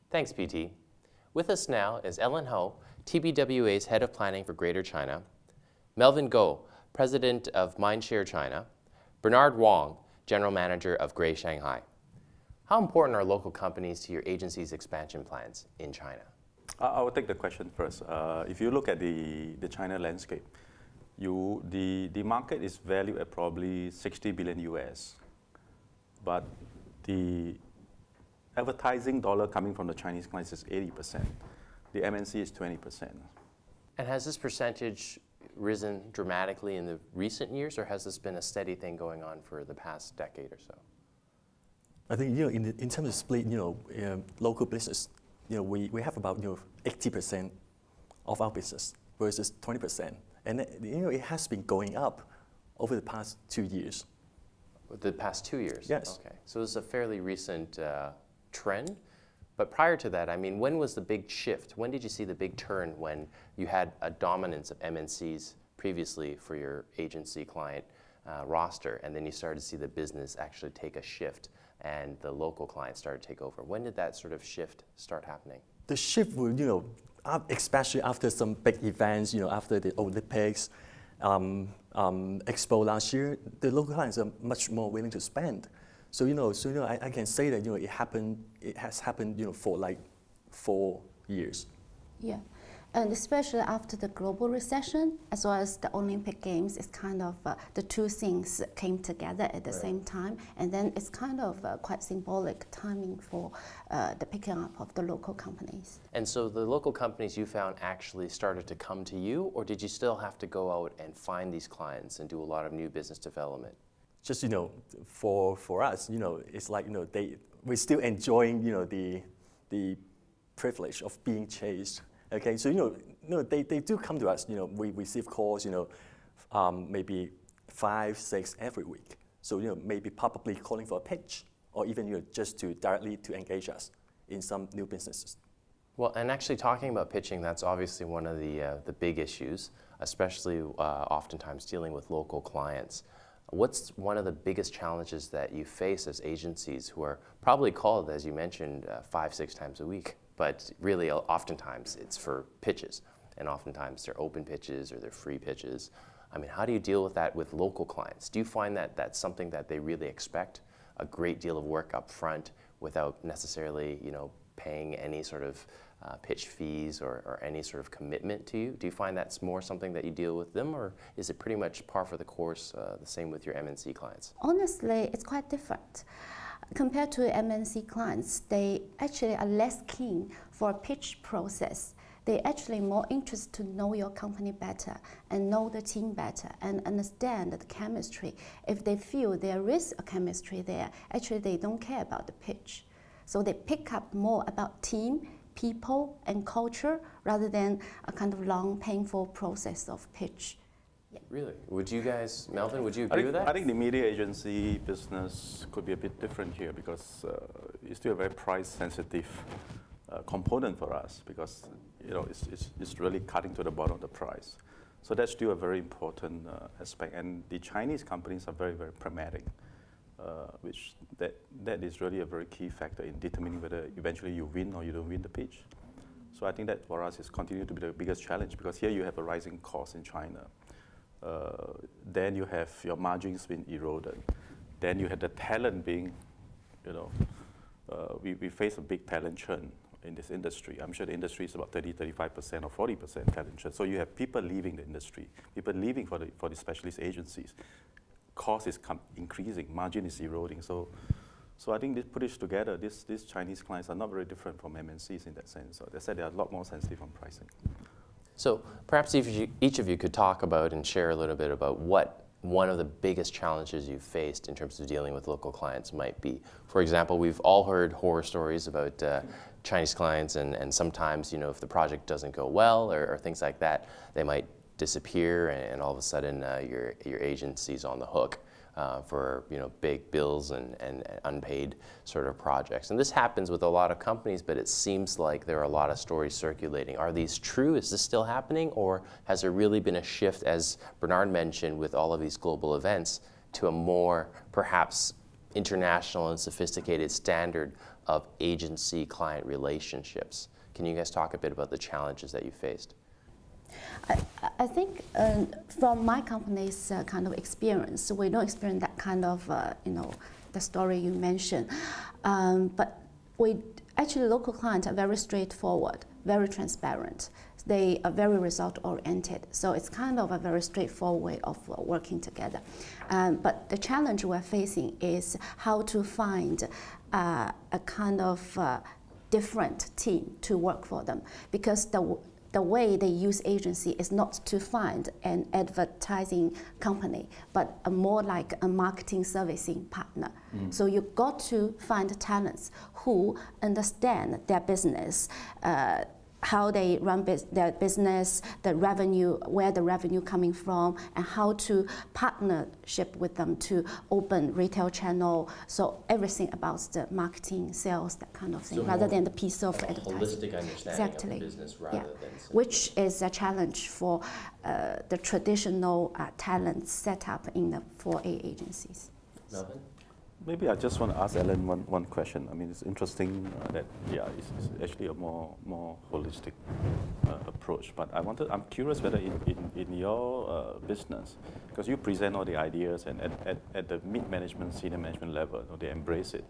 Thanks, PT. With us now is Ellen Ho, TBWA's Head of Planning for Greater China, Melvin Goh, President of Mindshare China, Bernard Wong, General Manager of Grey Shanghai. How important are local companies to your agency's expansion plans in China? I will take the question first. If you look at the China landscape, the market is valued at probably 60 billion US, but the advertising dollar coming from the Chinese clients is 80%. The MNC is 20%. And has this percentage risen dramatically in the recent years, or has this been a steady thing going on for the past decade or so? I think in terms of split, local business, we have about 80% of our business versus 20%, and it has been going up over the past 2 years. The past 2 years? Yes. Okay, so this is a fairly recent trend. But prior to that, I mean, when was the big shift? When did you see the big turn when you had a dominance of MNCs previously for your agency client roster, and then you started to see the business actually take a shift and the local clients started to take over? When did that sort of shift start happening? The shift will, especially after some big events, after the Olympics, Expo last year, the local clients are much more willing to spend. So I can say that it has happened for like 4 years. Yeah, and especially after the global recession as well as the Olympic Games, it's kind of the two things came together at the same time, and then it's kind of quite symbolic timing for the picking up of the local companies. And so the local companies you found actually started to come to you, or did you still have to go out and find these clients and do a lot of new business development? Just for us, it's like we're still enjoying the privilege of being chased. Okay, so they do come to us. We receive calls, maybe 5, 6 every week. So maybe probably calling for a pitch, or even just to directly engage us in some new businesses. Well, and actually talking about pitching, that's obviously one of the big issues, especially oftentimes dealing with local clients. What's one of the biggest challenges that you face as agencies who are probably called, as you mentioned, 5, 6 times a week, but really oftentimes it's for pitches, and oftentimes they're open pitches or they're free pitches. I mean, how do you deal with that with local clients? Do you find that that's something that they really expect, a great deal of work up front without necessarily, paying any sort of pitch fees or any sort of commitment to you? Do you find that's more something that you deal with them, or is it pretty much par for the course, the same with your MNC clients? Honestly, it's quite different. Compared to MNC clients, they actually are less keen for a pitch process. They're actually more interested to know your company better and know the team better and understand the chemistry. If they feel there is a chemistry there, actually they don't care about the pitch. So they pick up more about team, people, and culture rather than a kind of long, painful process of pitch. Yeah. Really? Would you guys, Melvin, would you agree with that? I think the media agency business could be a bit different here because it's still a very price-sensitive component for us because it's really cutting to the bottom of the price. So that's still a very important aspect. And the Chinese companies are very, very pragmatic, which that is really a very key factor in determining whether eventually you win or you don't win the pitch. So I think that for us is continue to be the biggest challenge because here you have a rising cost in China. Then you have your margins being eroded. Then you have the talent being, we face a big talent churn in this industry. I'm sure the industry is about 30-35% or 40% talent churn. So you have people leaving the industry, people leaving for the specialist agencies. Cost is increasing, margin is eroding. So I think put it together, these Chinese clients are not very different from MNCs in that sense. So they said they are a lot more sensitive on pricing. So perhaps each of you could talk about and share a little bit about what one of the biggest challenges you've faced in terms of dealing with local clients might be. For example, we've all heard horror stories about Chinese clients, and sometimes, if the project doesn't go well or things like that, they might disappear, and all of a sudden your agency's on the hook for big bills and unpaid sort of projects. And this happens with a lot of companies, but it seems like there are a lot of stories circulating. Are these true? Is this still happening? Or has there really been a shift, as Bernard mentioned, with all of these global events, to a more perhaps international and sophisticated standard of agency-client relationships. Can you guys talk a bit about the challenges that you faced? I think from my company's kind of experience, we don't experience that kind of, the story you mentioned. But actually, local clients are very straightforward, very transparent. They are very result-oriented. So it's kind of a very straightforward way of working together. But the challenge we're facing is how to find a kind of different team to work for them, because the way they use agency is not to find an advertising company, but more like a marketing servicing partner. So you've got to find talents who understand their business, how they run their business, the revenue, where the revenue coming from, and how to partnership with them to open retail channel. So everything about the marketing, sales, that kind of thing, rather than the piece of advertising. Holistic understanding of the business rather than simply. Which is a challenge for the traditional talent setup in the 4A agencies. Melvin? Maybe I just want to ask Ellen one question. I mean, it's interesting that, it's actually a more holistic approach. But I'm curious whether in your business, because you present all the ideas, and at the mid-management, senior management level, they embrace it.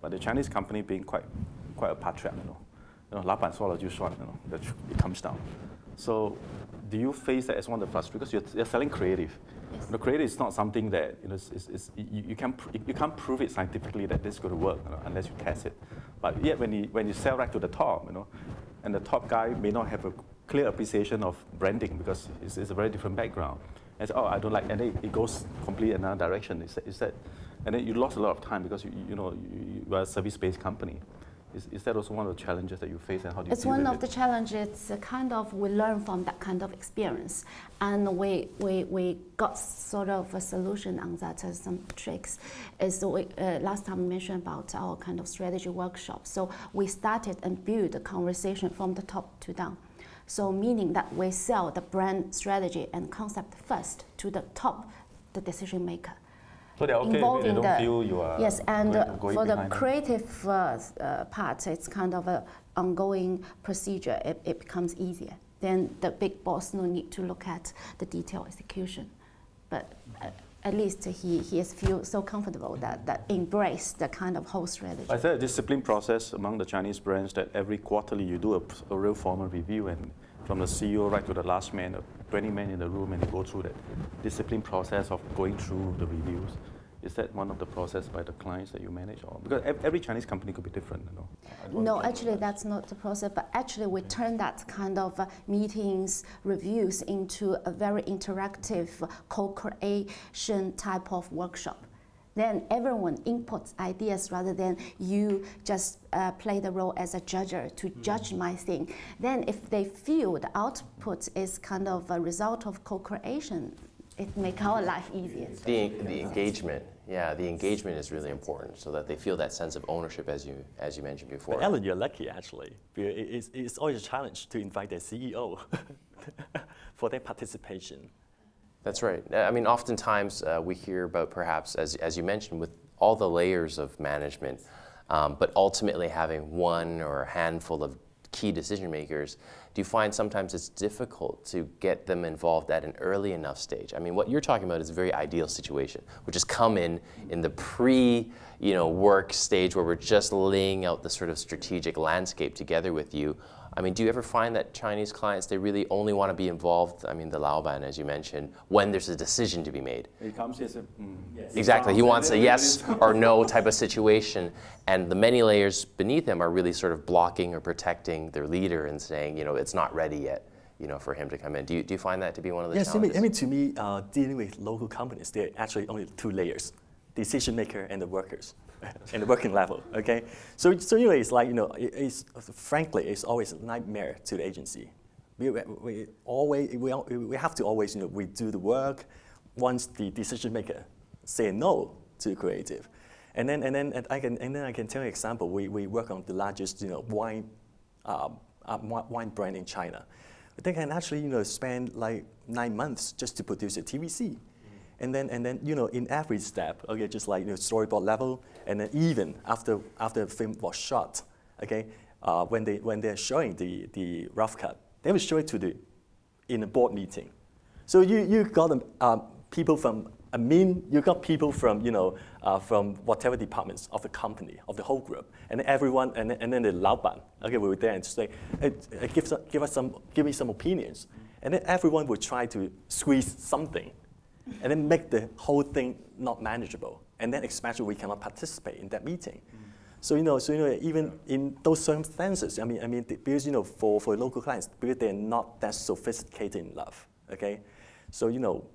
But the Chinese company being quite a patriarch, 老板说了就算, it comes down. So do you face that as one of the frustrations? Because you're selling creative. Yes. The creative is not something that you can't prove it scientifically that this is going to work, unless you test it. But yet when you sell right to the top, and the top guy may not have a clear appreciation of branding because it's a very different background. And say, I don't like, and then it goes completely another direction. Is that, and then you lost a lot of time because you are a service-based company. Is that also one of the challenges that you face, and how do you deal with it? It's one of the challenges. We learn from that kind of experience, and we got sort of a solution on that. Some tricks. Last time we mentioned about our kind of strategy workshop. So we started and built a conversation from the top to down. So meaning that we sell the brand strategy and concept first to the top, the decision maker. So they're okay, they don't feel you are yes, and going for the behind creative part, it's kind of an ongoing procedure. It becomes easier. Then the big boss no need to look at the detailed execution, but at least he feels so comfortable that embrace the kind of whole strategy. I said a discipline process among the Chinese brands that every quarterly you do a real formal review, and from the CEO right to the last man, 20 men in the room, and you go through that discipline process of going through the reviews. Is that one of the process by the clients that you manage? Or because every Chinese company could be different, No, actually that's not the process, but actually we turn that kind of meetings, reviews into a very interactive co-creation type of workshop. Then everyone inputs ideas rather than you just play the role as a judger to judge my thing. Then if they feel the output is kind of a result of co-creation, it makes our life easier. The engagement, the engagement is really important, so that they feel that sense of ownership, as you mentioned before. But Ellen, you're lucky actually. It's always a challenge to invite the CEO for their participation. That's right. I mean, oftentimes we hear about, perhaps, as you mentioned, with all the layers of management, but ultimately having one or a handful of key decision makers. Do you find sometimes it's difficult to get them involved at an early enough stage? I mean, what you're talking about is a very ideal situation, which is come in the work stage where we're just laying out the sort of strategic landscape together with you. I mean, do you ever find that Chinese clients, they really only want to be involved, I mean, the Laoban, as you mentioned, when there's a decision to be made? It comes as a, yes. Exactly. He wants a yes or no type of situation, and the many layers beneath him are really sort of blocking or protecting their leader and saying, it's not ready yet, for him to come in. Do you find that to be one of the challenges? I mean, to me, dealing with local companies, there are actually only two layers: decision maker and the workers. And the working level, okay? So it's like, frankly, it's always a nightmare to the agency. We have to always, we do the work once the decision maker say no to creative. And then I can tell you an example. We work on the largest, wine brand in China. They can actually, spend like 9 months just to produce a TVC. And then you know, in every step, okay, just like, you know, storyboard level, and then even after the film was shot, okay, when they're showing the rough cut, they will show it in a board meeting. So you got people from you got people from, you know, from whatever departments of the company, of the whole group, and everyone, and then the Laoban, okay, we were there and say, give me some opinions, and then everyone would try to squeeze something, and then make the whole thing not manageable, and then especially we cannot participate in that meeting. So you know, even in those circumstances, I mean, because, you know, for local clients, because they're not that sophisticated enough, okay. So you know,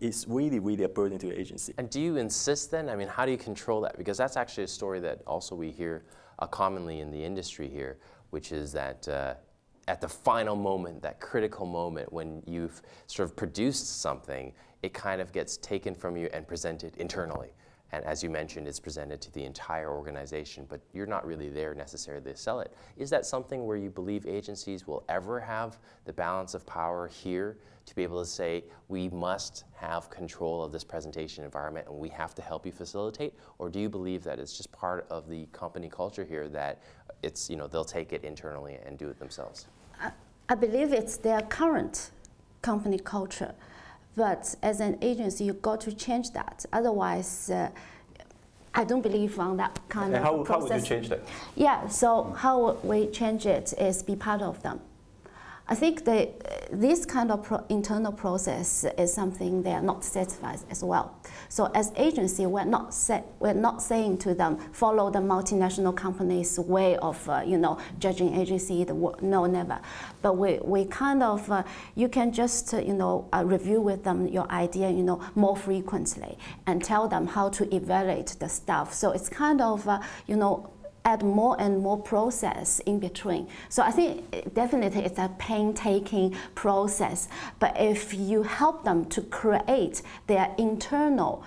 it's really a burden to the agency. And do you insist then? I mean, how do you control that? Because that's actually a story that also we hear commonly in the industry here, which is that at the final moment, that critical moment when you've sort of produced something, it kind of gets taken from you and presented internally. And as you mentioned, it's presented to the entire organization, but you're not really there necessarily to sell it. Is that something where you believe agencies will ever have the balance of power here to be able to say, we must have control of this presentation environment and we have to help you facilitate? Or do you believe that it's just part of the company culture here that it's, you know, they'll take it internally and do it themselves? I believe it's their current company culture. But as an agency, you've got to change that. Otherwise, I don't believe on that kind of process. How would you change that? Yeah, so how we change it is be part of them. I think this kind of internal process is something they are not satisfied as well. So as agency, we're not saying to them, follow the multinational companies' way of you know, judging agency. No, never. But we kind of you can just you know, review with them your idea, you know, more frequently and tell them how to evaluate the stuff. So it's kind of you know, add more and more process in between. So I think definitely it's a painstaking process, but if you help them to create their internal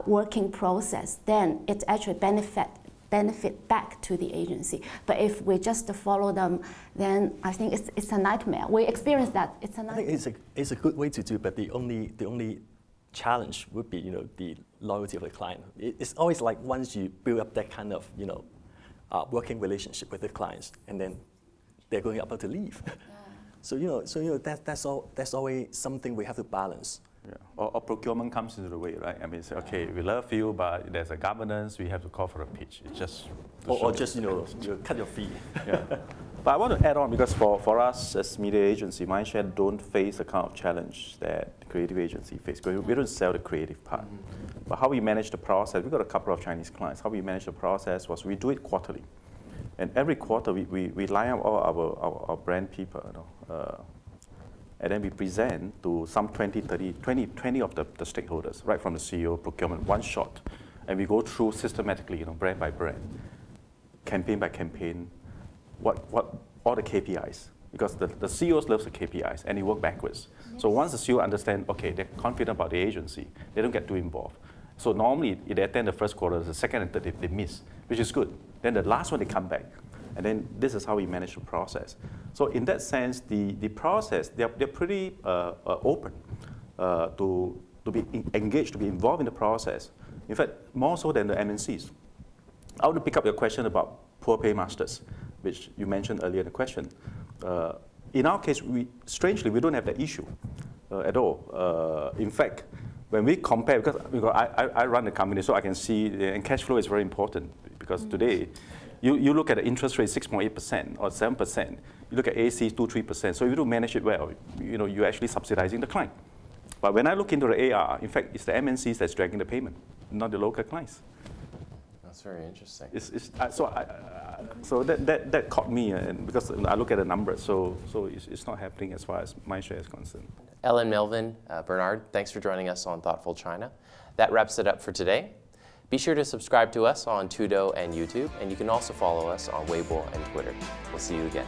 working process, then it actually benefit back to the agency. But if we just follow them, then I think it's a nightmare. We experience that, it's a nightmare. I think it's a good way to do, but the only challenge would be, you know, the loyalty of the client. It's always like once you build up that kind of, you know, working relationship with the clients, and then they're going about to leave. Yeah. So you know that's always something we have to balance. Yeah. Or procurement comes into the way, right? I mean, say, okay, we love you, but there's a governance. We have to call for a pitch. It's just or just you cut your fee. Yeah. But I want to add on, because for us as media agency, Mindshare don't face the kind of challenge that the creative agency face. We don't sell the creative part. But how we manage the process, we've got a couple of Chinese clients. How we manage the process was we do it quarterly. And every quarter we line up all our brand people, you know, and then we present to some 20 of the stakeholders, right from the CEO, procurement, one shot. And we go through systematically, you know, brand by brand, campaign by campaign, what all the KPIs. Because the CEOs love the KPIs, and they work backwards. Yes. So once the CEO understands, okay, they're confident about the agency, they don't get too involved. So normally, if they attend the first quarter, the second and third, they miss, which is good. Then the last one, they come back. And then this is how we manage the process. So in that sense, the process, they're pretty open to be engaged, to be involved in the process. In fact, more so than the MNCs. I want to pick up your question about poor paymasters, which you mentioned earlier in the question. In our case, strangely, we don't have that issue at all. In fact, when we compare, because I run the company, so I can see, and cash flow is very important, because today, you look at the interest rate 6.8% or 7%, you look at AC 2-3%, so if you don't manage it well, you know, you're actually subsidizing the client. But when I look into the AR, in fact, it's the MNCs that's dragging the payment, not the local clients. That's very interesting. So that caught me, and because I look at the numbers, so it's not happening as far as Mindshare is concerned. Ellen, Melvin, Bernard, thanks for joining us on Thoughtful China. That wraps it up for today. Be sure to subscribe to us on Tudo and YouTube, and you can also follow us on Weibo and Twitter. We'll see you again.